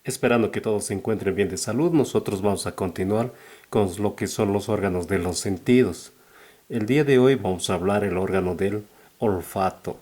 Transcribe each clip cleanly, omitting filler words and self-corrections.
Esperando que todos se encuentren bien de salud, nosotros vamos a continuar con lo que son los órganos de los sentidos. El día de hoy vamos a hablar el órgano del olfato.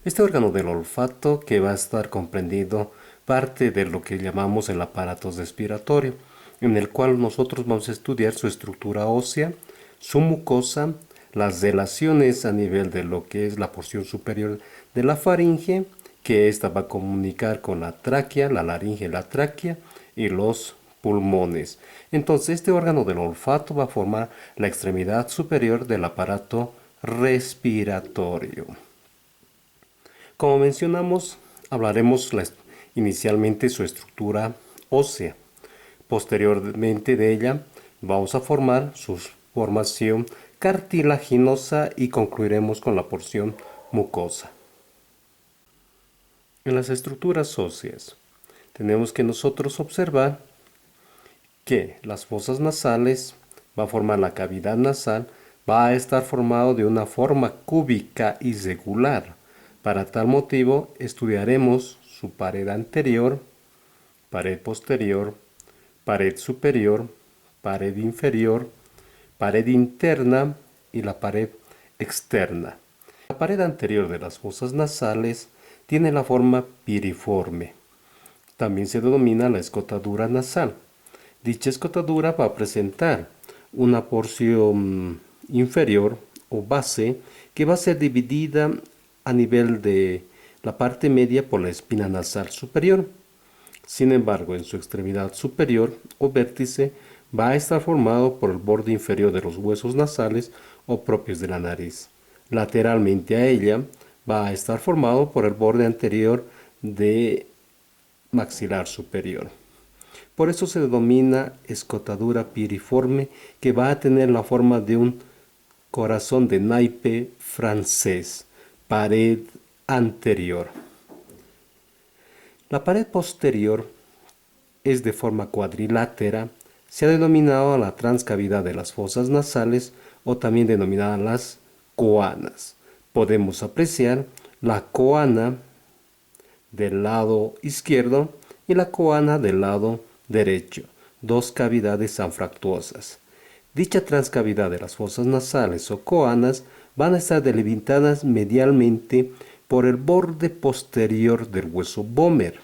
Este órgano del olfato que va a estar comprendido parte de lo que llamamos el aparato respiratorio, en el cual nosotros vamos a estudiar su estructura ósea, su mucosa, las relaciones a nivel de lo que es la porción superior de la faringe, que ésta va a comunicar con la tráquea, la laringe, la tráquea y los pulmones. Entonces, este órgano del olfato va a formar la extremidad superior del aparato respiratorio. Como mencionamos, hablaremos inicialmente su estructura ósea. Posteriormente de ella, vamos a formar su formación cartilaginosa y concluiremos con la porción mucosa. En las estructuras óseas, tenemos que nosotros observar que las fosas nasales va a formar la cavidad nasal, va a estar formado de una forma cúbica irregular. Para tal motivo, estudiaremos su pared anterior, pared posterior, pared superior, pared inferior, pared interna y la pared externa. La pared anterior de las fosas nasales tiene la forma piriforme. También se denomina la escotadura nasal. Dicha escotadura va a presentar una porción inferior o base que va a ser dividida a nivel de la parte media por la espina nasal superior. Sin embargo, en su extremidad superior o vértice va a estar formado por el borde inferior de los huesos nasales o propios de la nariz. Lateralmente a ella va a estar formado por el borde anterior de maxilar superior. Por eso se denomina escotadura piriforme, que va a tener la forma de un corazón de naipe francés, pared anterior. La pared posterior es de forma cuadrilátera, se ha denominado la transcavidad de las fosas nasales o también denominada las coanas. Podemos apreciar la coana del lado izquierdo y la coana del lado derecho, dos cavidades anfractuosas. Dicha transcavidad de las fosas nasales o coanas van a estar delimitadas medialmente por el borde posterior del hueso vómer.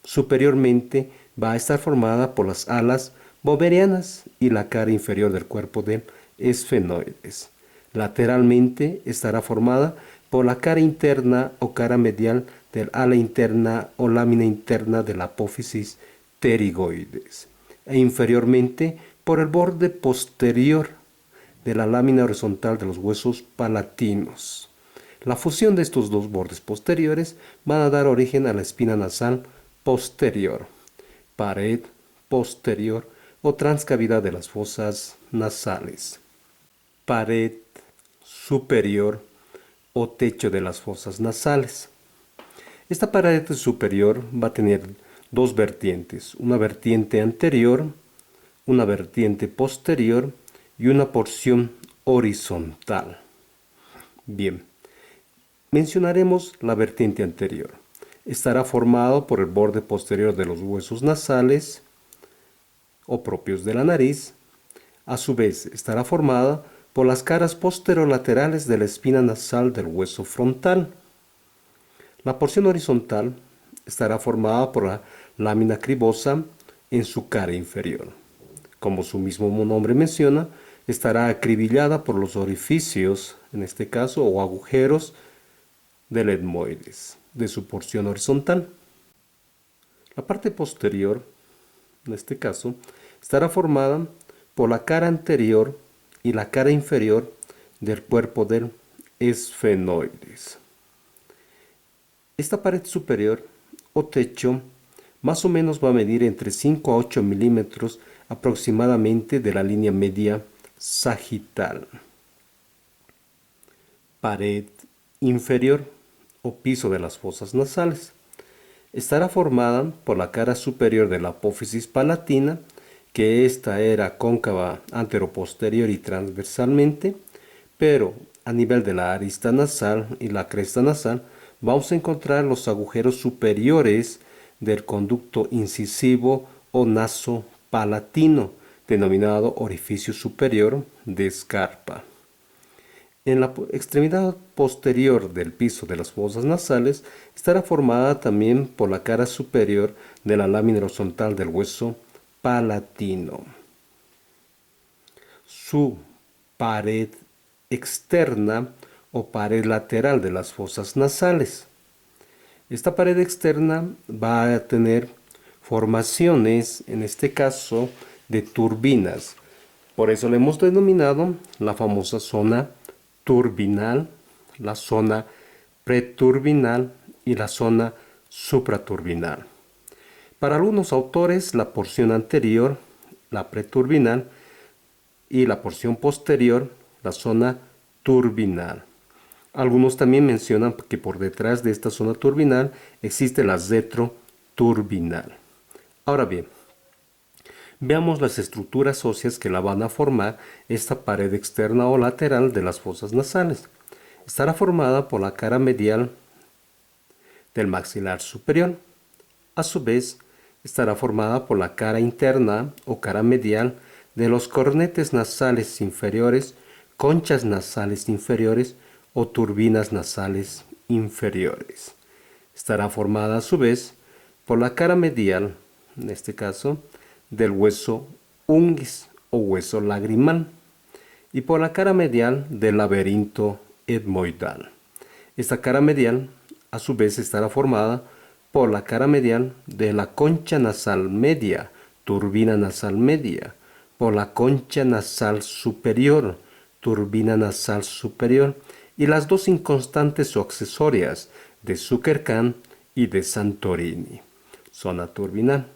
Superiormente va a estar formada por las alas vomerianas y la cara inferior del cuerpo del esfenoides. Lateralmente estará formada por la cara interna o cara medial del ala interna o lámina interna de la apófisis pterigoides, e inferiormente por el borde posterior de la lámina horizontal de los huesos palatinos. La fusión de estos dos bordes posteriores van a dar origen a la espina nasal posterior, pared posterior o transcavidad de las fosas nasales, pared superior o techo de las fosas nasales. Esta pared superior va a tener dos vertientes, una vertiente anterior, una vertiente posterior y una porción horizontal. Bien, mencionaremos la vertiente anterior. Estará formado por el borde posterior de los huesos nasales o propios de la nariz. A su vez, estará formada por las caras posterolaterales de la espina nasal del hueso frontal. La porción horizontal estará formada por la lámina cribosa en su cara inferior. Como su mismo nombre menciona, estará acribillada por los orificios, en este caso, o agujeros del etmoides, de su porción horizontal. La parte posterior, en este caso, estará formada por la cara anterior y la cara inferior del cuerpo del esfenoides. Esta pared superior o techo más o menos va a medir entre 5 a 8 milímetros aproximadamente de la línea media sagital. Pared inferior o piso de las fosas nasales. Estará formada por la cara superior de la apófisis palatina, que esta era cóncava anteroposterior y transversalmente, pero a nivel de la arista nasal y la cresta nasal vamos a encontrar los agujeros superiores del conducto incisivo o nasopalatino, denominado orificio superior de Scarpa. En la extremidad posterior del piso de las fosas nasales estará formada también por la cara superior de la lámina horizontal del hueso palatino. Su pared externa o pared lateral de las fosas nasales. Esta pared externa va a tener formaciones, en este caso, de turbinas. Por eso le hemos denominado la famosa zona turbinal, la zona preturbinal y la zona supraturbinal. Para algunos autores, la porción anterior, la preturbinal, y la porción posterior, la zona turbinal. Algunos también mencionan que por detrás de esta zona turbinal existe la retroturbinal. Ahora bien, veamos las estructuras óseas que la van a formar esta pared externa o lateral de las fosas nasales. Estará formada por la cara medial del maxilar superior. A su vez, estará formada por la cara interna o cara medial de los cornetes nasales inferiores, conchas nasales inferiores o turbinas nasales inferiores. Estará formada a su vez por la cara medial, en este caso, del hueso unguis o hueso lagrimal y por la cara medial del laberinto etmoidal. Esta cara medial a su vez estará formada por la cara medial de la concha nasal media, turbina nasal media, por la concha nasal superior, turbina nasal superior, y las dos inconstantes o accesorias de Zuckerman y de Santorini, zona turbinal.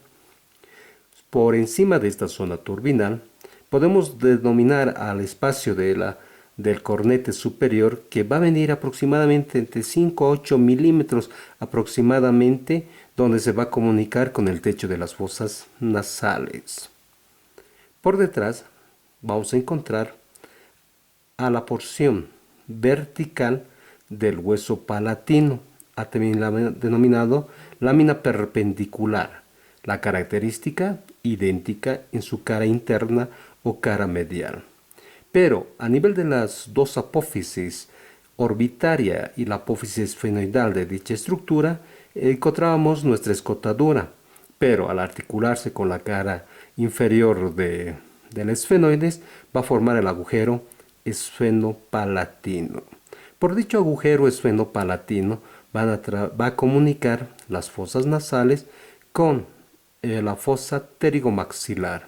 Por encima de esta zona turbinal, podemos denominar al espacio del cornete superior, que va a venir aproximadamente entre 5 a 8 milímetros aproximadamente, donde se va a comunicar con el techo de las fosas nasales. Por detrás vamos a encontrar a la porción vertical del hueso palatino, también denominado lámina perpendicular, la característica idéntica en su cara interna o cara medial. Pero a nivel de las dos apófisis orbitaria y la apófisis esfenoidal de dicha estructura, encontrábamos nuestra escotadura, pero al articularse con la cara inferior del esfenoides, va a formar el agujero esfenopalatino. Por dicho agujero esfenopalatino va a comunicar las fosas nasales con la fosa pterigomaxilar.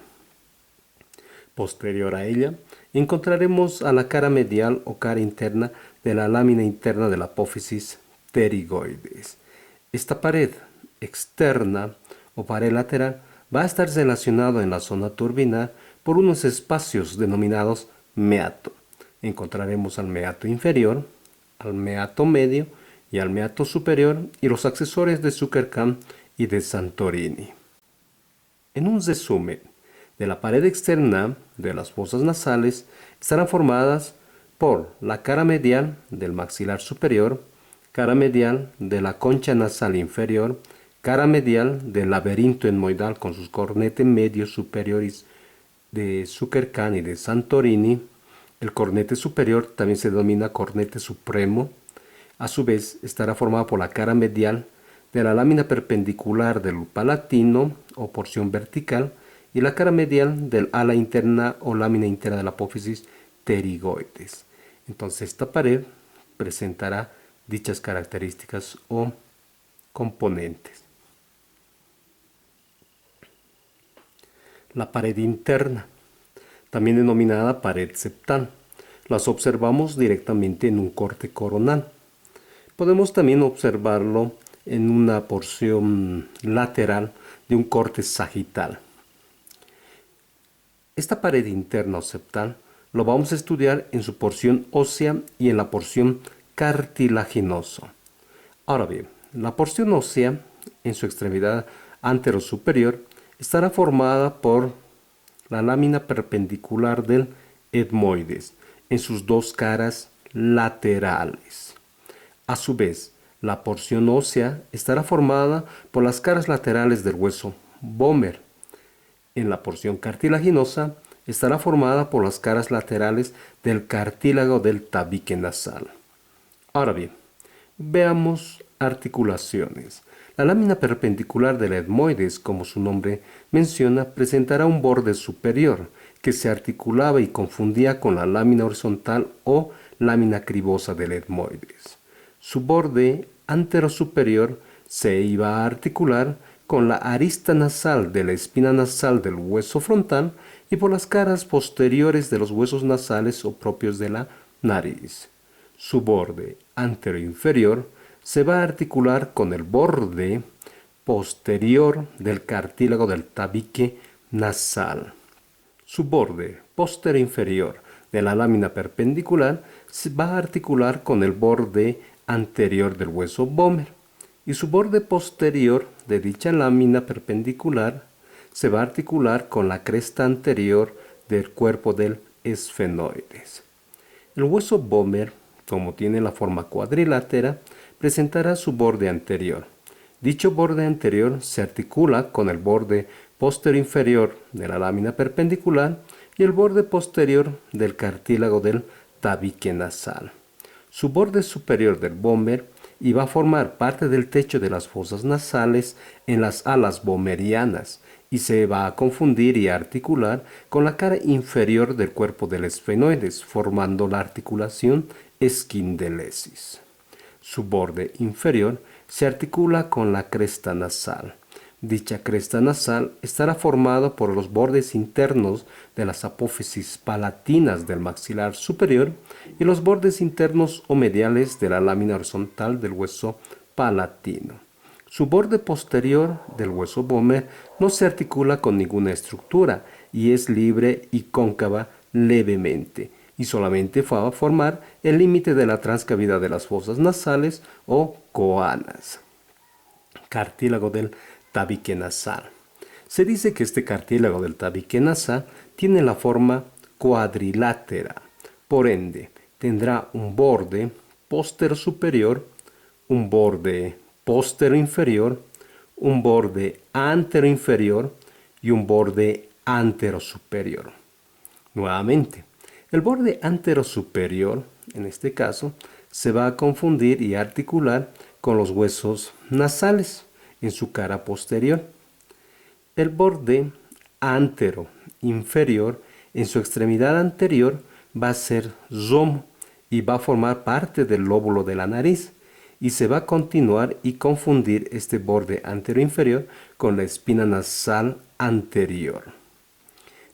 Posterior a ella, encontraremos a la cara medial o cara interna de la lámina interna de la apófisis pterigoides. Esta pared externa o pared lateral va a estar relacionado en la zona turbinal por unos espacios denominados meato. Encontraremos al meato inferior, al meato medio y al meato superior y los accesorios de Zuckerman y de Santorini. En un resumen, de la pared externa de las fosas nasales estarán formadas por la cara medial del maxilar superior, cara medial de la concha nasal inferior, cara medial del laberinto etmoidal con sus cornetes medios superiores de Zuckerman y de Santorini. El cornete superior también se denomina cornete supremo. A su vez estará formado por la cara medial de la lámina perpendicular del palatino o porción vertical y la cara medial del ala interna o lámina interna de la apófisis pterigoides. Entonces esta pared presentará dichas características o componentes. La pared interna, también denominada pared septal, las observamos directamente en un corte coronal. Podemos también observarlo en una porción lateral de un corte sagital. Esta pared interna o septal lo vamos a estudiar en su porción ósea y en la porción cartilaginosa. Ahora bien, la porción ósea en su extremidad anterosuperior estará formada por la lámina perpendicular del etmoides en sus dos caras laterales. A su vez, La porción ósea estará formada por las caras laterales del hueso Vomer. En la porción cartilaginosa estará formada por las caras laterales del cartílago del tabique nasal. Ahora bien, veamos articulaciones. La lámina perpendicular del etmoides, como su nombre menciona, presentará un borde superior que se articulaba y confundía con la lámina horizontal o lámina cribosa del etmoides. Su borde anterosuperior se iba a articular con la arista nasal de la espina nasal del hueso frontal y por las caras posteriores de los huesos nasales o propios de la nariz. Su borde anteroinferior se va a articular con el borde posterior del cartílago del tabique nasal. Su borde posterior de la lámina perpendicular se va a articular con el borde anterior del hueso Vomer y su borde posterior de dicha lámina perpendicular se va a articular con la cresta anterior del cuerpo del esfenoides. El hueso Vomer, como tiene la forma cuadrilátera, presentará su borde anterior. Dicho borde anterior se articula con el borde posterior inferior de la lámina perpendicular y el borde posterior del cartílago del tabique nasal. Su borde superior del Vomer y va a formar parte del techo de las fosas nasales en las alas vomerianas y se va a confundir y articular con la cara inferior del cuerpo del esfenoides, formando la articulación esquindelesis. Su borde inferior se articula con la cresta nasal. Dicha cresta nasal estará formada por los bordes internos de las apófisis palatinas del maxilar superior y los bordes internos o mediales de la lámina horizontal del hueso palatino. Su borde posterior del hueso Vomer no se articula con ninguna estructura y es libre y cóncava levemente y solamente va a formar el límite de la transcavidad de las fosas nasales o coanas. Cartílago del tabique nasal. Se dice que este cartílago del tabique nasal tiene la forma cuadrilátera. Por ende, tendrá un borde póstero superior, un borde póstero inferior, un borde antero inferior y un borde antero superior. Nuevamente, el borde antero superior, en este caso, se va a confundir y articular con los huesos nasales en su cara posterior. El borde antero inferior en su extremidad anterior va a ser zomo y va a formar parte del lóbulo de la nariz y se va a continuar y confundir este borde antero inferior con la espina nasal anterior.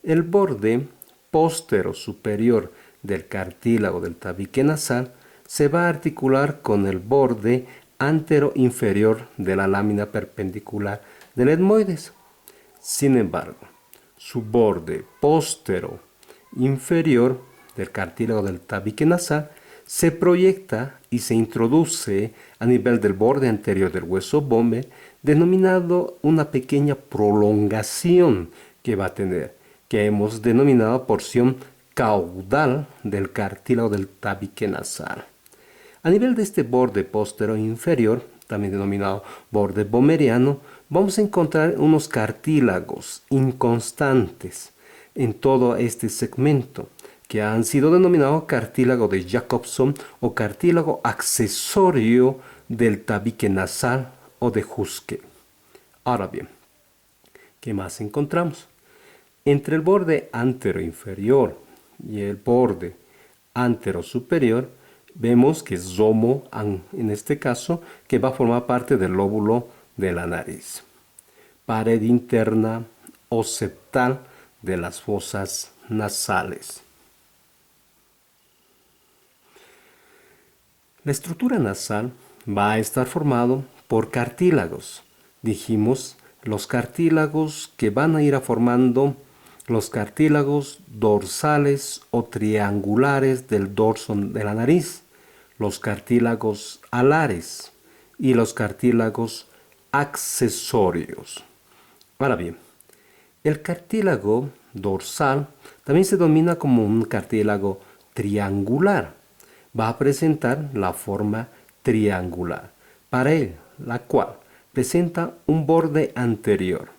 El borde póstero superior del cartílago del tabique nasal se va a articular con el borde antero inferior de la lámina perpendicular del etmoides. Sin embargo, su borde póstero inferior del cartílago del tabique nasal se proyecta y se introduce a nivel del borde anterior del hueso Vomer, denominado una pequeña prolongación que va a tener, que hemos denominado porción caudal del cartílago del tabique nasal. A nivel de este borde póstero inferior, también denominado borde vomeriano, vamos a encontrar unos cartílagos inconstantes en todo este segmento, que han sido denominados cartílago de Jacobson o cartílago accesorio del tabique nasal o de Huske. Ahora bien, ¿qué más encontramos? Entre el borde antero inferior y el borde antero superior, vemos que es zomo, en este caso, que va a formar parte del lóbulo de la nariz. Pared interna o septal de las fosas nasales. La estructura nasal va a estar formado por cartílagos. Dijimos los cartílagos que van a ir formando los cartílagos dorsales o triangulares del dorso de la nariz, los cartílagos alares y los cartílagos accesorios. Ahora bien, el cartílago dorsal también se denomina como un cartílago triangular. Va a presentar la forma triangular. la cual presenta un borde anterior.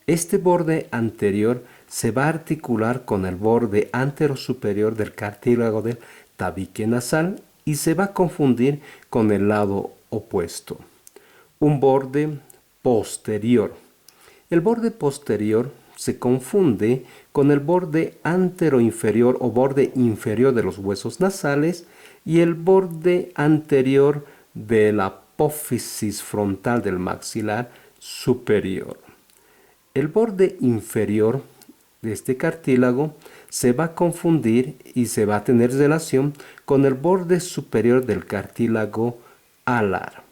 Este borde anterior se va a articular con el borde anterosuperior del cartílago del tabique nasal y se va a confundir con el lado opuesto. Un borde posterior. El borde posterior se confunde con el borde anteroinferior o borde inferior de los huesos nasales y el borde anterior de la apófisis frontal del maxilar superior. El borde inferior de este cartílago se va a confundir y se va a tener relación con el borde superior del cartílago alar.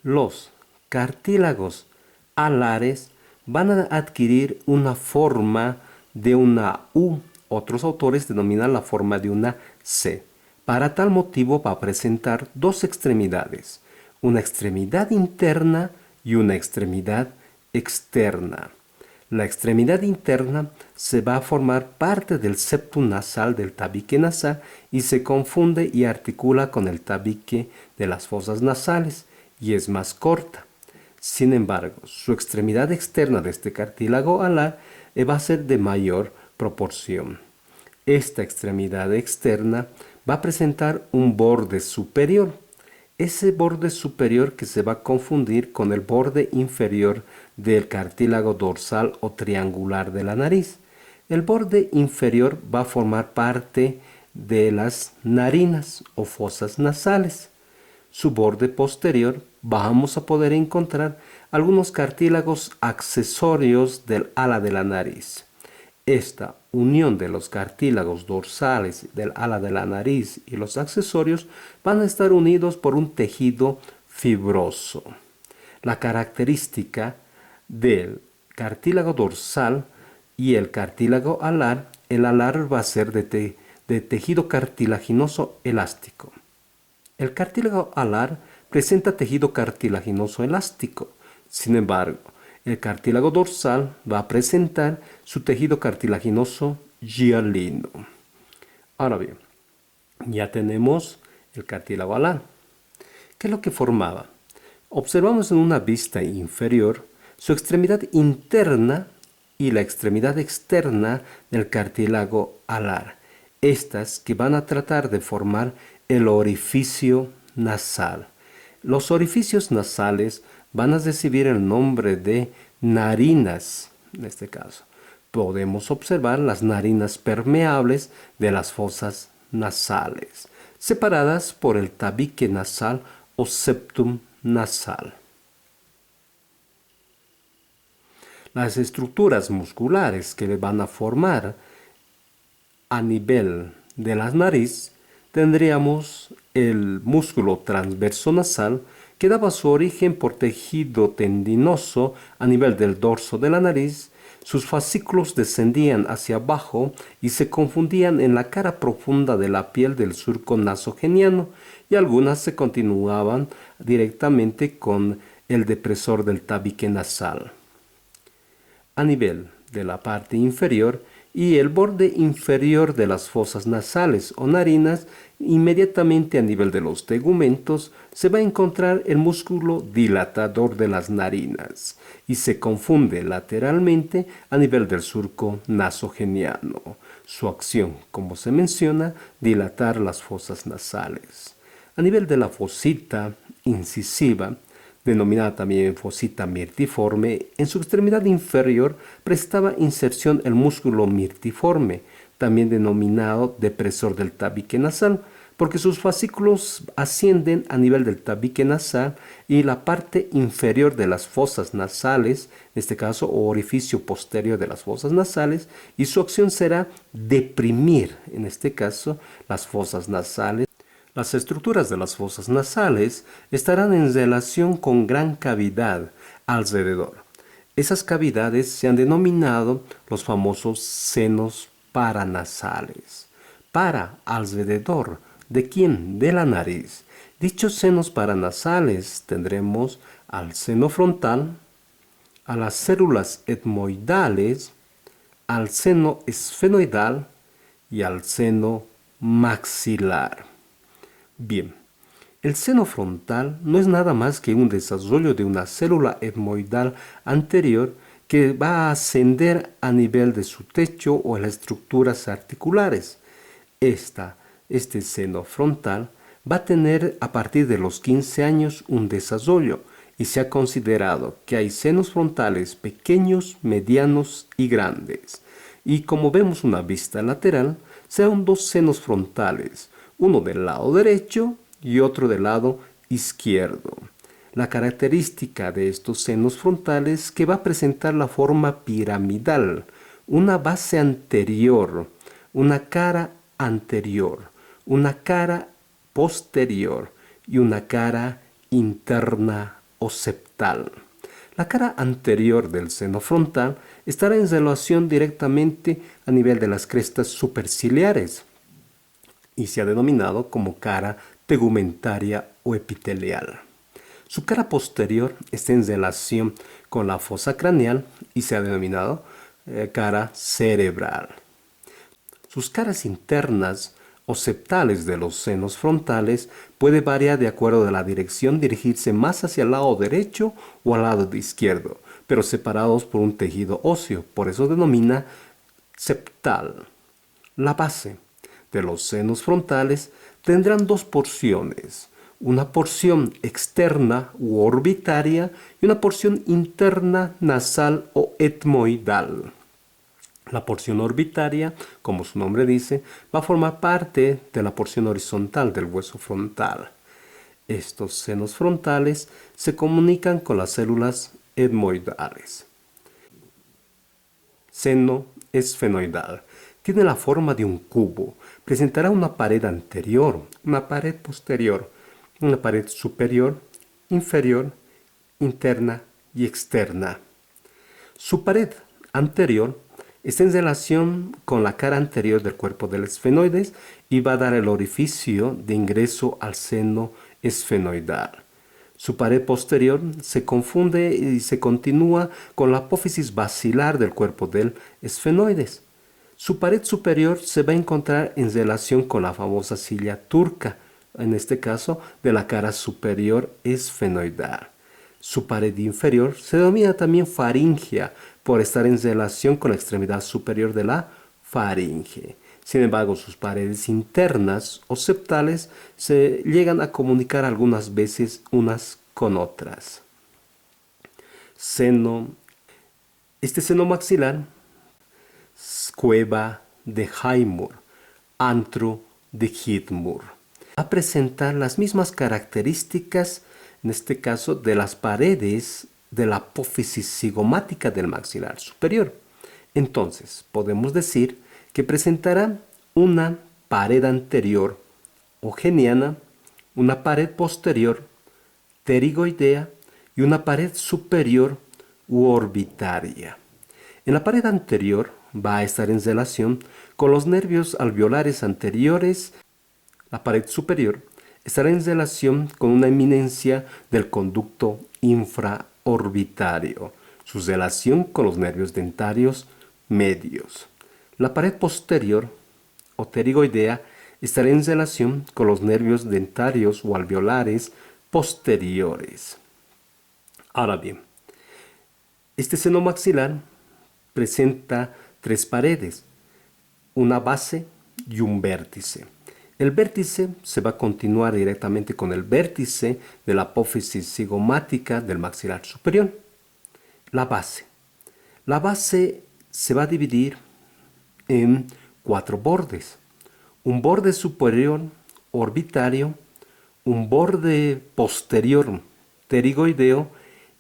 Los cartílagos alares van a adquirir una forma de una U. Otros autores denominan la forma de una C. Para tal motivo va a presentar dos extremidades, una extremidad interna y una extremidad externa. La extremidad interna se va a formar parte del septum nasal del tabique nasal y se confunde y articula con el tabique de las fosas nasales y es más corta. Sin embargo, su extremidad externa de este cartílago alar va a ser de mayor proporción. Esta extremidad externa va a presentar un borde superior. Ese borde superior que se va a confundir con el borde inferior del cartílago dorsal o triangular de la nariz. El borde inferior va a formar parte de las narinas o fosas nasales. Su borde posterior vamos a poder encontrar algunos cartílagos accesorios del ala de la nariz. Esta unión de los cartílagos dorsales del ala de la nariz y los accesorios van a estar unidos por un tejido fibroso. La característica del cartílago dorsal y el cartílago alar, el alar va a ser de tejido cartilaginoso elástico. El cartílago alar presenta tejido cartilaginoso elástico. Sin embargo, el cartílago dorsal va a presentar su tejido cartilaginoso hialino. Ahora bien, ya tenemos el cartílago alar. ¿Qué es lo que formaba? Observamos en una vista inferior su extremidad interna y la extremidad externa del cartílago alar. Estas que van a tratar de formar el orificio nasal. Los orificios nasales van a recibir el nombre de narinas, en este caso. Podemos observar las narinas permeables de las fosas nasales, separadas por el tabique nasal o septum nasal. Las estructuras musculares que le van a formar a nivel de la nariz, tendríamos el músculo transverso nasal que daba su origen por tejido tendinoso a nivel del dorso de la nariz. Sus fascículos descendían hacia abajo y se confundían en la cara profunda de la piel del surco nasogeniano y algunas se continuaban directamente con el depresor del tabique nasal. A nivel de la parte inferior y el borde inferior de las fosas nasales o narinas, inmediatamente a nivel de los tegumentos, se va a encontrar el músculo dilatador de las narinas y se confunde lateralmente a nivel del surco nasogeniano. Su acción, como se menciona, dilatar las fosas nasales. A nivel de la fosita incisiva, denominada también fosita mirtiforme, en su extremidad inferior prestaba inserción el músculo mirtiforme, también denominado depresor del tabique nasal, porque sus fascículos ascienden a nivel del tabique nasal y la parte inferior de las fosas nasales, en este caso o orificio posterior de las fosas nasales, y su acción será deprimir, en este caso, las fosas nasales. Las estructuras de las fosas nasales estarán en relación con gran cavidad alrededor. Esas cavidades se han denominado los famosos senos paranasales. Para alrededor, ¿de quién? De la nariz. Dichos senos paranasales tendremos al seno frontal, a las células etmoidales, al seno esfenoidal y al seno maxilar. Bien, El seno frontal no es nada más que un desarrollo de una célula etmoidal anterior que va a ascender a nivel de su techo o en las estructuras articulares. Este seno frontal va a tener a partir de los 15 años un desarrollo y se ha considerado que hay senos frontales pequeños, medianos y grandes. Y como vemos una vista lateral, sean dos senos frontales, uno del lado derecho y otro del lado izquierdo. La característica de estos senos frontales que va a presentar la forma piramidal, una base anterior, una cara anterior, una cara posterior y una cara interna o septal. La cara anterior del seno frontal estará en relación directamente a nivel de las crestas superciliares y se ha denominado como cara tegumentaria o epitelial. Su cara posterior está en relación con la fosa craneal y se ha denominado cara cerebral. Sus caras internas o septales de los senos frontales puede variar de acuerdo a la dirección, dirigirse más hacia el lado derecho o al lado izquierdo, pero separados por un tejido óseo, por eso denomina septal. La base de los senos frontales tendrán dos porciones, una porción externa u orbitaria y una porción interna nasal o etmoidal. La porción orbitaria, como su nombre dice, va a formar parte de la porción horizontal del hueso frontal. Estos senos frontales se comunican con las células etmoidales. Seno esfenoidal. Tiene la forma de un cubo. Presentará una pared anterior, una pared posterior, una pared superior, inferior, interna y externa. Su pared anterior está en relación con la cara anterior del cuerpo del esfenoides y va a dar el orificio de ingreso al seno esfenoidal. Su pared posterior se confunde y se continúa con la apófisis basilar del cuerpo del esfenoides. Su pared superior se va a encontrar en relación con la famosa silla turca, en este caso de la cara superior esfenoidal. Su pared inferior se denomina también faringea por estar en relación con la extremidad superior de la faringe. Sin embargo, sus paredes internas o septales se llegan a comunicar algunas veces unas con otras. Seno. Este seno maxilar, cueva de Haimur, antro de Hidmur, va a presentar las mismas características, en este caso, de las paredes de la apófisis cigomática del maxilar superior. Entonces, podemos decir que presentará una pared anterior ogeniana, una pared posterior pterigoidea y una pared superior u orbitaria. En la pared anterior va a estar en relación con los nervios alveolares anteriores. La pared superior estará en relación con una eminencia del conducto infraorbitario, su relación con los nervios dentarios medios. La pared posterior o pterigoidea estará en relación con los nervios dentarios o alveolares posteriores. Ahora bien, este seno maxilar presenta tres paredes, una base y un vértice. El vértice se va a continuar directamente con el vértice de la apófisis cigomática del maxilar superior. La base. La base se va a dividir en cuatro bordes. Un borde superior orbitario, un borde posterior pterigoideo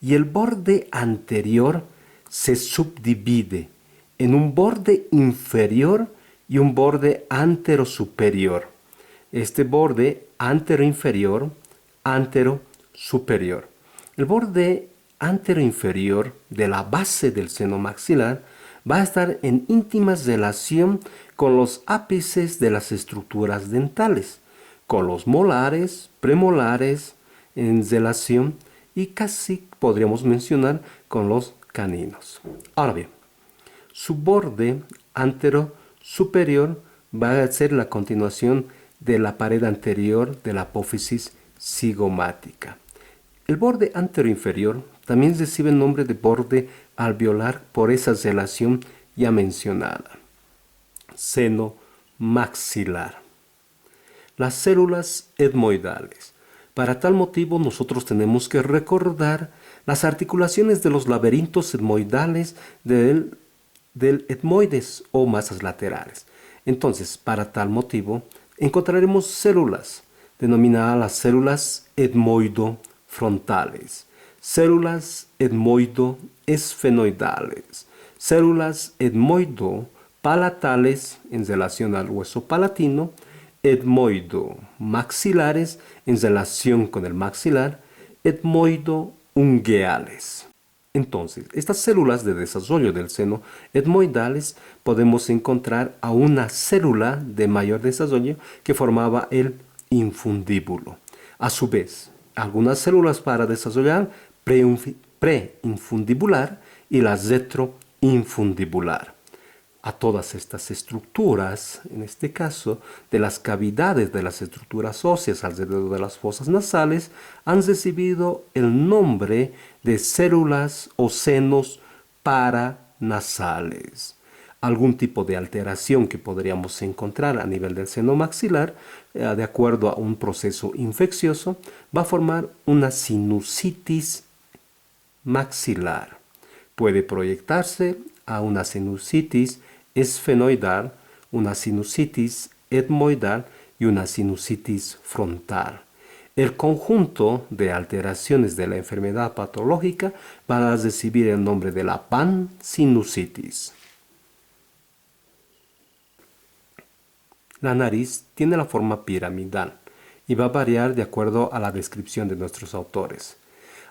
y el borde anterior se subdivide en un borde inferior y un borde antero-superior. Este borde antero-inferior, antero-superior. El borde antero-inferior de la base del seno maxilar va a estar en íntima relación con los ápices de las estructuras dentales, con los molares, premolares en relación y casi podríamos mencionar con los caninos. Ahora bien, su borde antero superior va a ser la continuación de la pared anterior de la apófisis cigomática. El borde anteroinferior también recibe el nombre de borde alveolar por esa relación ya mencionada. Seno maxilar. Las células etmoidales. Para tal motivo nosotros tenemos que recordar las articulaciones de los laberintos etmoidales del etmoides o masas laterales. Entonces, para tal motivo, encontraremos células denominadas las células etmoidofrontales, células etmoidoesfenoidales, células etmoidopalatales en relación al hueso palatino, etmoidomaxilares en relación con el maxilar, etmoidoungueales. Entonces, estas células de desarrollo del seno etmoidales podemos encontrar a una célula de mayor desarrollo que formaba el infundíbulo. A su vez, algunas células para desarrollar preinfundibular y la retroinfundibular. A todas estas estructuras, en este caso, de las cavidades de las estructuras óseas alrededor de las fosas nasales, han recibido el nombre de células o senos paranasales. Algún tipo de alteración que podríamos encontrar a nivel del seno maxilar, de acuerdo a un proceso infeccioso, va a formar una sinusitis maxilar. Puede proyectarse a una sinusitis esfenoidal, una sinusitis etmoidal y una sinusitis frontal. El conjunto de alteraciones de la enfermedad patológica van a recibir el nombre de la pansinusitis. La nariz tiene la forma piramidal y va a variar de acuerdo a la descripción de nuestros autores.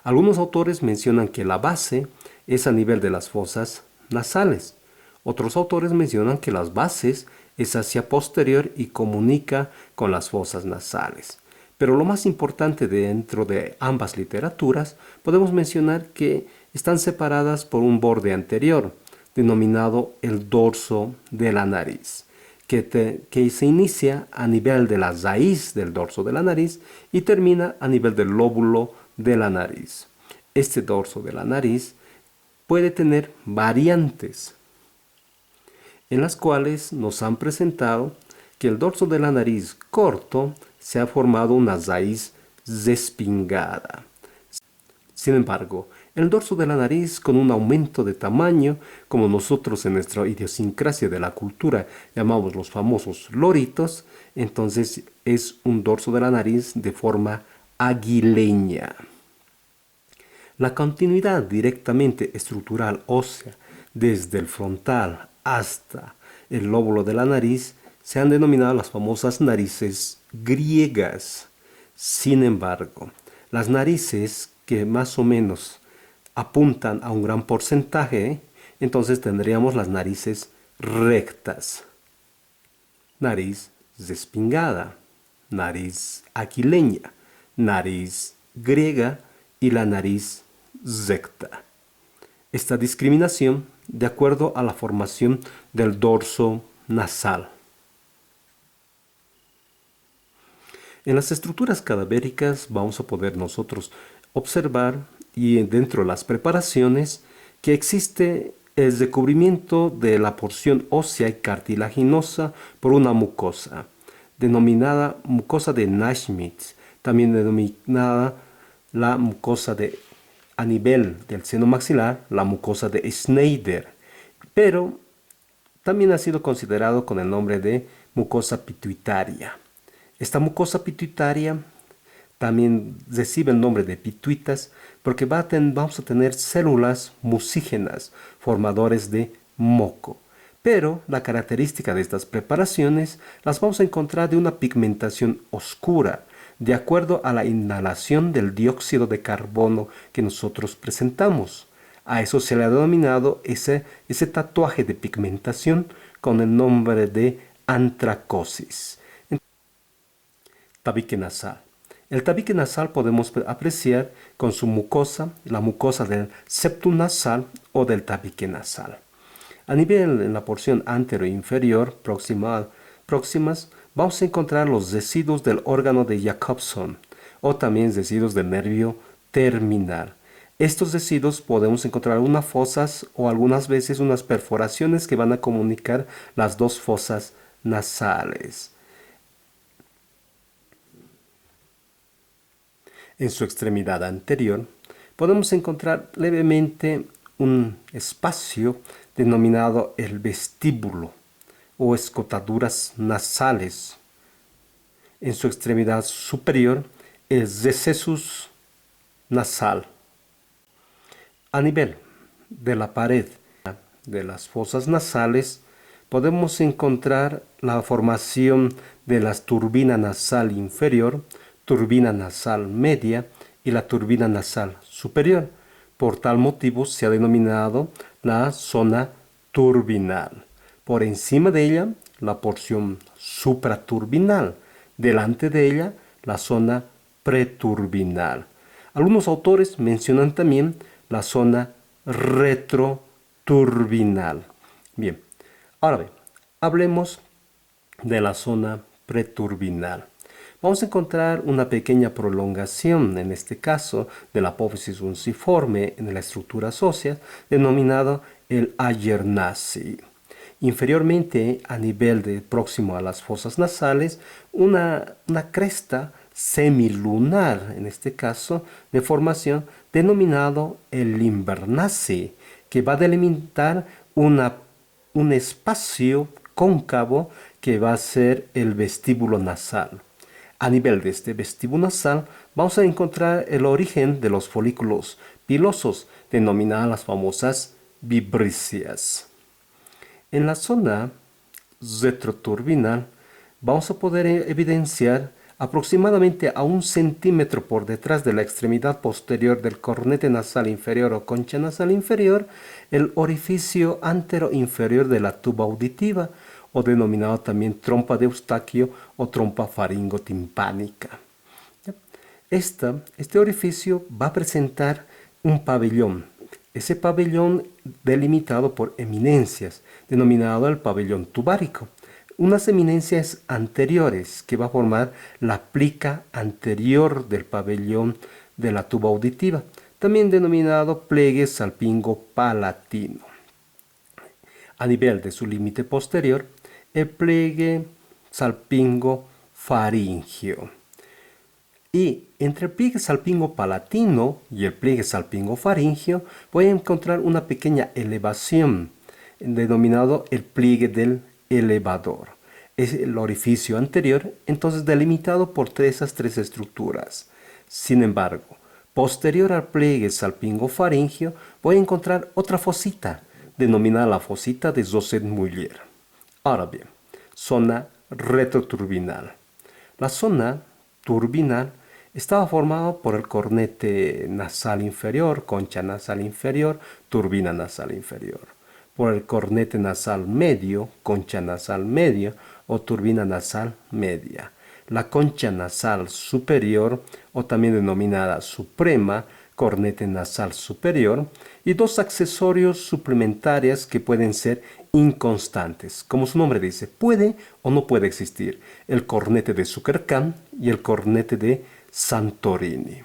Algunos autores mencionan que la base es a nivel de las fosas nasales. Otros autores mencionan que las bases es hacia posterior y comunica con las fosas nasales. Pero lo más importante dentro de ambas literaturas, podemos mencionar que están separadas por un borde anterior, denominado el dorso de la nariz, que se inicia a nivel de la raíz del dorso de la nariz y termina a nivel del lóbulo de la nariz. Este dorso de la nariz puede tener variantes, en las cuales nos han presentado que el dorso de la nariz corto se ha formado una raíz respingada. Sin embargo, el dorso de la nariz con un aumento de tamaño, como nosotros en nuestra idiosincrasia de la cultura llamamos los famosos loritos, entonces es un dorso de la nariz de forma aguileña. La continuidad directamente estructural ósea desde el frontal hasta el lóbulo de la nariz se han denominado las famosas narices griegas. Sin embargo, las narices que más o menos apuntan a un gran porcentaje, entonces tendríamos las narices rectas. Nariz respingada, nariz aquileña, nariz griega y la nariz recta. Esta discriminación de acuerdo a la formación del dorso nasal. En las estructuras cadavéricas vamos a poder nosotros observar y dentro de las preparaciones que existe el recubrimiento de la porción ósea y cartilaginosa por una mucosa, denominada mucosa de Naismith, también denominada la mucosa a nivel del seno maxilar, la mucosa de Schneider, pero también ha sido considerado con el nombre de mucosa pituitaria. Esta mucosa pituitaria también recibe el nombre de pituitas porque vamos a tener células mucígenas, formadores de moco. Pero la característica de estas preparaciones las vamos a encontrar de una pigmentación oscura, de acuerdo a la inhalación del dióxido de carbono que nosotros presentamos. A eso se le ha denominado ese tatuaje de pigmentación con el nombre de antracosis. Tabique nasal. El tabique nasal podemos apreciar con su mucosa, la mucosa del septum nasal o del tabique nasal. A nivel en la porción antero inferior próximas, vamos a encontrar los residuos del órgano de Jacobson o también decidos del nervio terminal. Estos decidos podemos encontrar unas fosas o algunas veces unas perforaciones que van a comunicar las dos fosas nasales. En su extremidad anterior podemos encontrar levemente un espacio denominado el vestíbulo o escotaduras nasales. En su extremidad superior el recessus nasal. A nivel de la pared de las fosas nasales podemos encontrar la formación de la turbina nasal inferior, turbina nasal media y la turbina nasal superior. Por tal motivo se ha denominado la zona turbinal. Por encima de ella, la porción supraturbinal. Delante de ella, la zona preturbinal. Algunos autores mencionan también la zona retroturbinal. Bien, ahora bien, hablemos de la zona preturbinal. Vamos a encontrar una pequeña prolongación, en este caso, de la apófisis unciforme en la estructura ósea, denominado el Ayernacey. Inferiormente, a nivel próximo a las fosas nasales, una cresta semilunar, en este caso, de formación, denominado el Invernacey, que va a delimitar un espacio cóncavo que va a ser el vestíbulo nasal. A nivel de este vestíbulo nasal, vamos a encontrar el origen de los folículos pilosos, denominadas las famosas vibríceas. En la zona retroturbinal vamos a poder evidenciar aproximadamente a 1 centímetro por detrás de la extremidad posterior del cornete nasal inferior o concha nasal inferior el orificio antero-inferior de la tuba auditiva, o denominado también trompa de Eustaquio o trompa faringotimpánica. Este orificio va a presentar un pabellón. Ese pabellón delimitado por eminencias, denominado el pabellón tubárico. Unas eminencias anteriores que va a formar la plica anterior del pabellón de la tuba auditiva, también denominado pliegue salpingo palatino. A nivel de su límite posterior, el pliegue salpingo faríngeo. Y entre el pliegue salpingo palatino y el pliegue salpingo faríngeo voy a encontrar una pequeña elevación, denominado el pliegue del elevador. Es el orificio anterior, entonces delimitado por esas tres estructuras. Sin embargo, posterior al pliegue salpingo faríngeo voy a encontrar otra fosita, denominada la fosita de Joseph-Muller. Ahora bien, zona retroturbinal. La zona turbinal estaba formada por el cornete nasal inferior, concha nasal inferior, turbina nasal inferior. Por el cornete nasal medio, concha nasal media o turbina nasal media. La concha nasal superior, o también denominada suprema, cornete nasal superior, y dos accesorios suplementarios que pueden ser inconstantes. Como su nombre dice, puede o no puede existir el cornete de Zuckerkamp y el cornete de Santorini.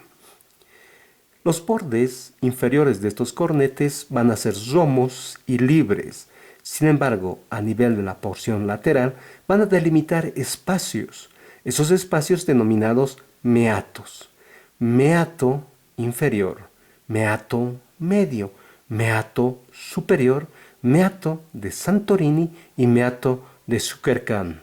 Los bordes inferiores de estos cornetes van a ser romos y libres. Sin embargo, a nivel de la porción lateral van a delimitar espacios. Esos espacios denominados meatos. Meato inferior, meato medio, meato superior, meato de Santorini y meato de Zuckerkamp.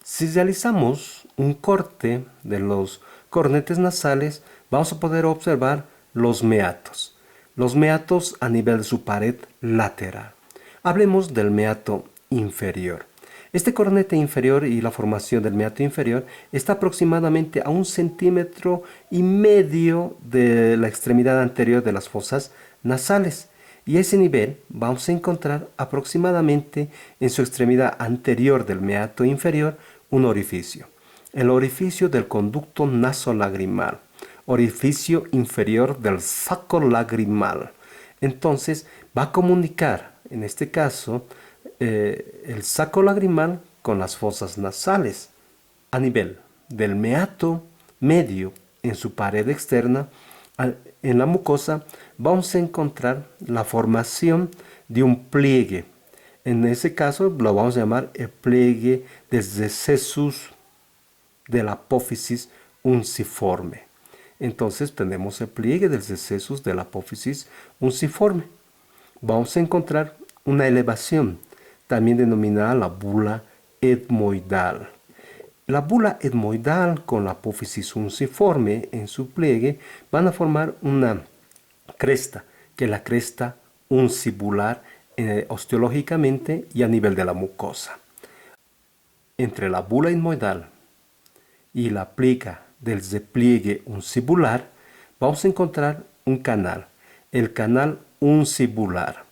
Si realizamos un corte de los cornetes nasales, vamos a poder observar los meatos. Los meatos a nivel de su pared lateral. Hablemos del meato inferior. Este cornete inferior y la formación del meato inferior está aproximadamente a 1,5 centímetros de la extremidad anterior de las fosas nasales. Y a ese nivel vamos a encontrar aproximadamente en su extremidad anterior del meato inferior un orificio. El orificio del conducto nasolagrimal. Orificio inferior del saco lagrimal. Entonces va a comunicar, en este caso, el saco lagrimal con las fosas nasales. A nivel del meato medio en su pared externa, en la mucosa vamos a encontrar la formación de un pliegue. En ese caso lo vamos a llamar el pliegue del decesus de la apófisis unciforme. Entonces tenemos el pliegue del decesus de la apófisis unciforme. Vamos a encontrar una elevación, también denominada la bula etmoidal. La bula etmoidal con la apófisis unciforme en su pliegue van a formar una cresta, que es la cresta uncibular osteológicamente y a nivel de la mucosa. Entre la bula etmoidal y la plica del pliegue uncibular vamos a encontrar un canal, el canal uncibular.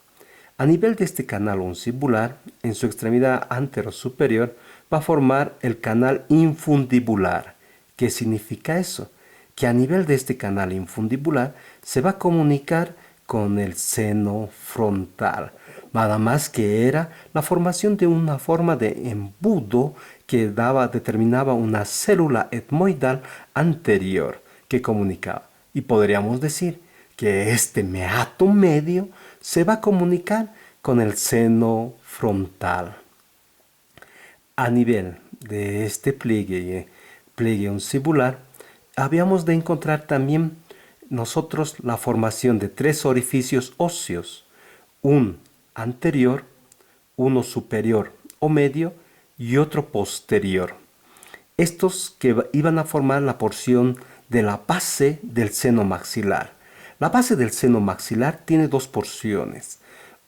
A nivel de este canal uncibular, en su extremidad antero-superior, va a formar el canal infundibular. ¿Qué significa eso? Que a nivel de este canal infundibular se va a comunicar con el seno frontal. Nada más que era la formación de una forma de embudo que determinaba una célula etmoidal anterior que comunicaba. Y podríamos decir que este meato medio se va a comunicar con el seno frontal. A nivel de este pliegue uncibular, habíamos de encontrar también nosotros la formación de 3 orificios óseos, un anterior, uno superior o medio y otro posterior. Estos que iban a formar la porción de la base del seno maxilar. La base del seno maxilar tiene 2 porciones,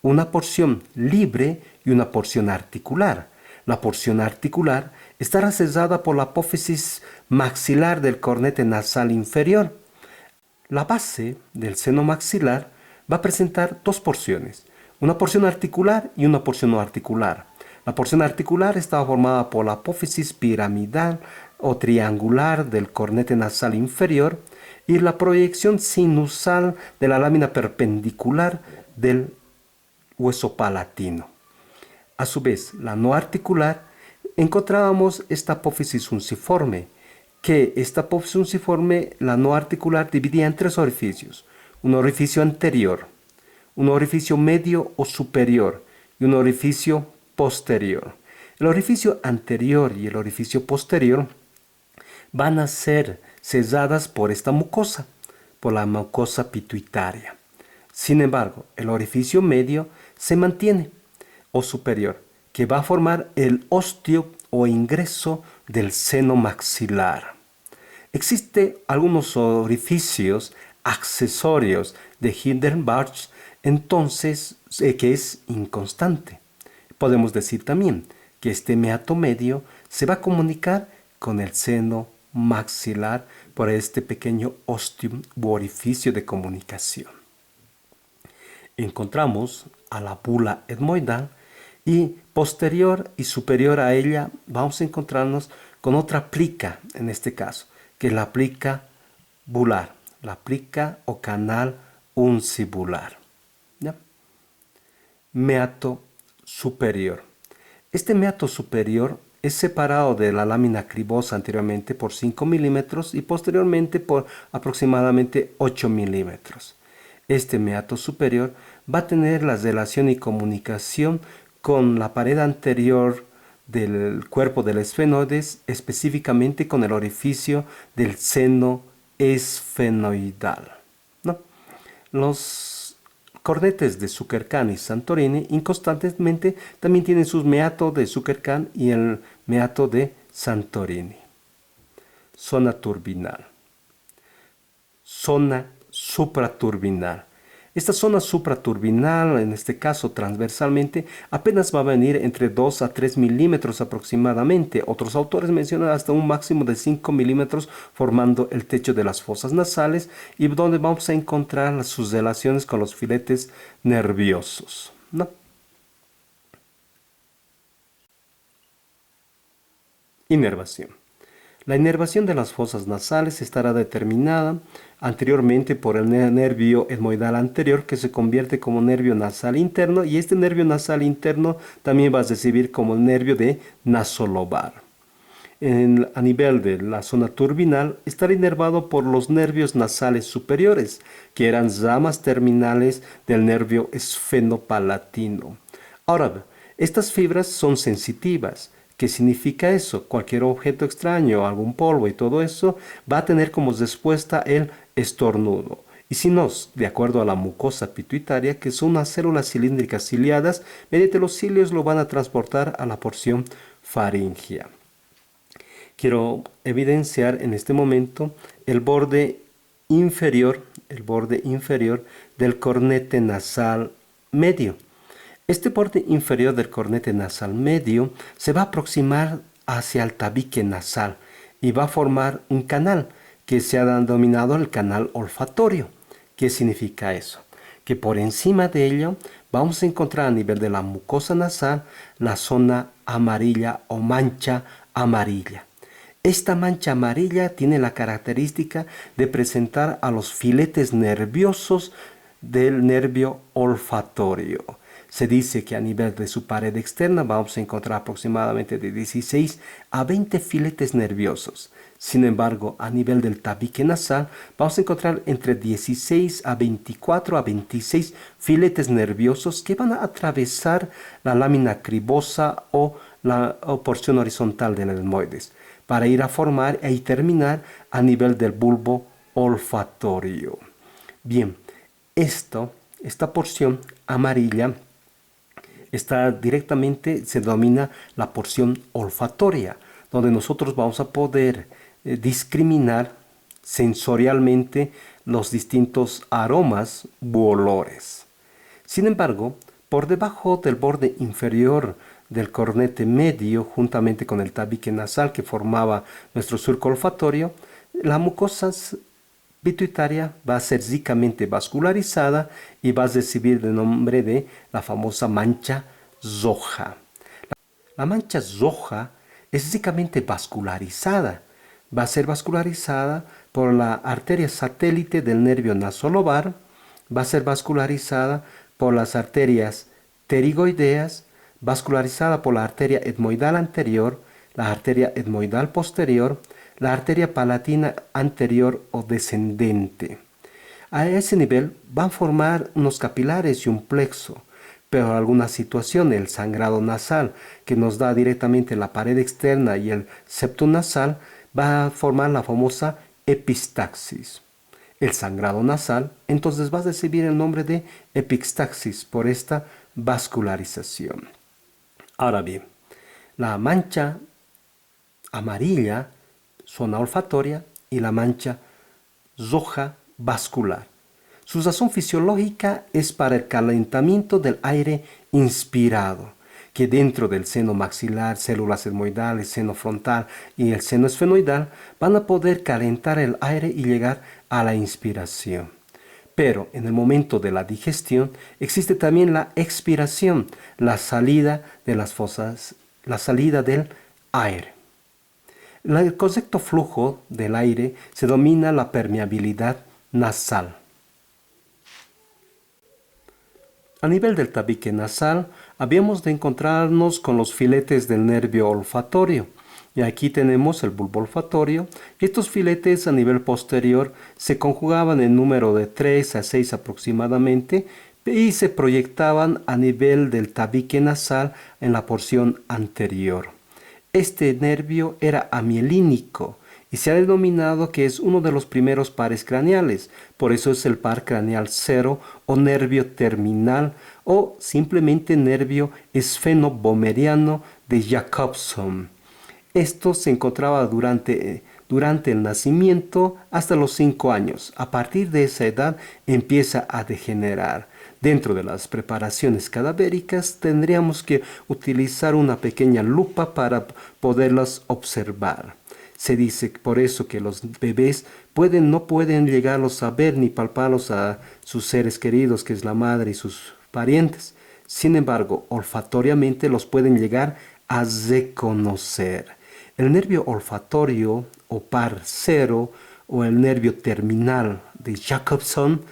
una porción libre y una porción articular. La porción articular estará cesada por la apófisis maxilar del cornete nasal inferior. La base del seno maxilar va a presentar 2 porciones, una porción articular y una porción no articular. La porción articular estaba formada por la apófisis piramidal o triangular del cornete nasal inferior y la proyección sinusal de la lámina perpendicular del hueso palatino. A su vez, la no articular, encontrábamos esta apófisis unciforme, que esta apófisis unciforme, la no articular, dividía en 3 orificios. Un orificio anterior, un orificio medio o superior y un orificio posterior. El orificio anterior y el orificio posterior van a ser cesadas por esta mucosa, por la mucosa pituitaria. Sin embargo, el orificio medio se mantiene, o superior, que va a formar el osteo o ingreso del seno maxilar. Existen algunos orificios accesorios de Hindenburg, entonces, que es inconstante. Podemos decir también que este meato medio se va a comunicar con el seno maxilar por este pequeño osteo u orificio de comunicación. Encontramos a la bula etmoidal y posterior y superior a ella vamos a encontrarnos con otra plica, en este caso, que es la plica bular, la plica o canal uncibular. ¿Ya? Meato superior. Este meato superior es separado de la lámina cribosa anteriormente por 5 milímetros y posteriormente por aproximadamente 8 milímetros. Este meato superior va a tener la relación y comunicación con la pared anterior del cuerpo del esfenoides, específicamente con el orificio del seno esfenoidal, ¿no? Los cornetes de Zuckerkern y Santorini inconstantemente también tienen sus meato de Zuckerkern y el meato de Santorini. Zona turbinal. Zona supraturbinal. Esta zona supraturbinal, en este caso transversalmente, apenas va a venir entre 2 a 3 milímetros aproximadamente. Otros autores mencionan hasta un máximo de 5 milímetros formando el techo de las fosas nasales y donde vamos a encontrar sus relaciones con los filetes nerviosos, ¿no? Inervación. La inervación de las fosas nasales estará determinada anteriormente por el nervio etmoidal anterior que se convierte como nervio nasal interno y este nervio nasal interno también va a recibir como el nervio de nasolobar. A nivel de la zona turbinal, estará inervado por los nervios nasales superiores, que eran ramas terminales del nervio esfenopalatino. Ahora, estas fibras son sensitivas. ¿Qué significa eso? Cualquier objeto extraño, algún polvo y todo eso va a tener como respuesta el estornudo. Y si no, de acuerdo a la mucosa pituitaria, que son unas células cilíndricas ciliadas, mediante los cilios lo van a transportar a la porción faríngea. Quiero evidenciar en este momento el borde inferior del cornete nasal medio. Este borde inferior del cornete nasal medio se va a aproximar hacia el tabique nasal y va a formar un canal que se ha denominado el canal olfatorio. ¿Qué significa eso? Que por encima de ello vamos a encontrar a nivel de la mucosa nasal la zona amarilla o mancha amarilla. Esta mancha amarilla tiene la característica de presentar a los filetes nerviosos del nervio olfatorio. Se dice que a nivel de su pared externa vamos a encontrar aproximadamente de 16 a 20 filetes nerviosos. Sin embargo, a nivel del tabique nasal vamos a encontrar entre 16 a 24 a 26 filetes nerviosos que van a atravesar la lámina cribosa o la porción horizontal del etmoides para ir a formar y terminar a nivel del bulbo olfatorio. Bien, esta porción amarilla está directamente, se denomina la porción olfatoria, donde nosotros vamos a poder discriminar sensorialmente los distintos aromas u olores. Sin embargo, por debajo del borde inferior del cornete medio, juntamente con el tabique nasal que formaba nuestro surco olfatorio, la mucosa pituitaria va a ser ricamente vascularizada y va a recibir el nombre de la famosa mancha roja. La mancha roja es ricamente vascularizada. Va a ser vascularizada por la arteria satélite del nervio nasolobar, va a ser vascularizada por las arterias pterigoideas, vascularizada por la arteria etmoidal anterior, la arteria etmoidal posterior, la arteria palatina anterior o descendente. A ese nivel van a formar unos capilares y un plexo, pero en alguna situación el sangrado nasal que nos da directamente la pared externa y el septum nasal va a formar la famosa epistaxis. El sangrado nasal entonces va a recibir el nombre de epistaxis por esta vascularización. Ahora bien, la mancha amarilla, zona olfatoria, y la mancha roja vascular. Su razón fisiológica es para el calentamiento del aire inspirado, que dentro del seno maxilar, células etmoidales, seno frontal y el seno esfenoidal van a poder calentar el aire y llegar a la inspiración. Pero en el momento de la digestión existe también la expiración, la salida de las fosas, la salida del aire. El concepto flujo del aire se denomina la permeabilidad nasal. A nivel del tabique nasal, habíamos de encontrarnos con los filetes del nervio olfatorio. Y aquí tenemos el bulbo olfatorio. Y estos filetes a nivel posterior se conjugaban en número de 3 a 6 aproximadamente y se proyectaban a nivel del tabique nasal en la porción anterior. Este nervio era amielínico y se ha denominado que es uno de los primeros pares craneales. Por eso es el par craneal cero o nervio terminal o simplemente nervio esfenobomeriano de Jacobson. Esto se encontraba durante el nacimiento hasta los 5 años. A partir de esa edad empieza a degenerar. Dentro de las preparaciones cadavéricas tendríamos que utilizar una pequeña lupa para poderlas observar. Se dice por eso que los bebés no pueden llegarlos a ver ni palparlos a sus seres queridos, que es la madre y sus parientes. Sin embargo, olfatoriamente los pueden llegar a reconocer. El nervio olfatorio o par cero o el nervio terminal de Jacobson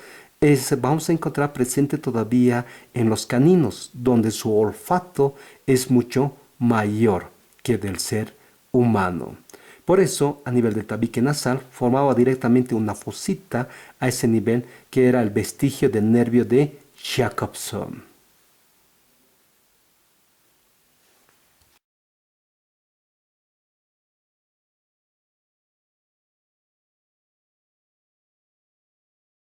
vamos a encontrar presente todavía en los caninos, donde su olfato es mucho mayor que del ser humano. Por eso, a nivel del tabique nasal, formaba directamente una fosita a ese nivel que era el vestigio del nervio de Jacobson.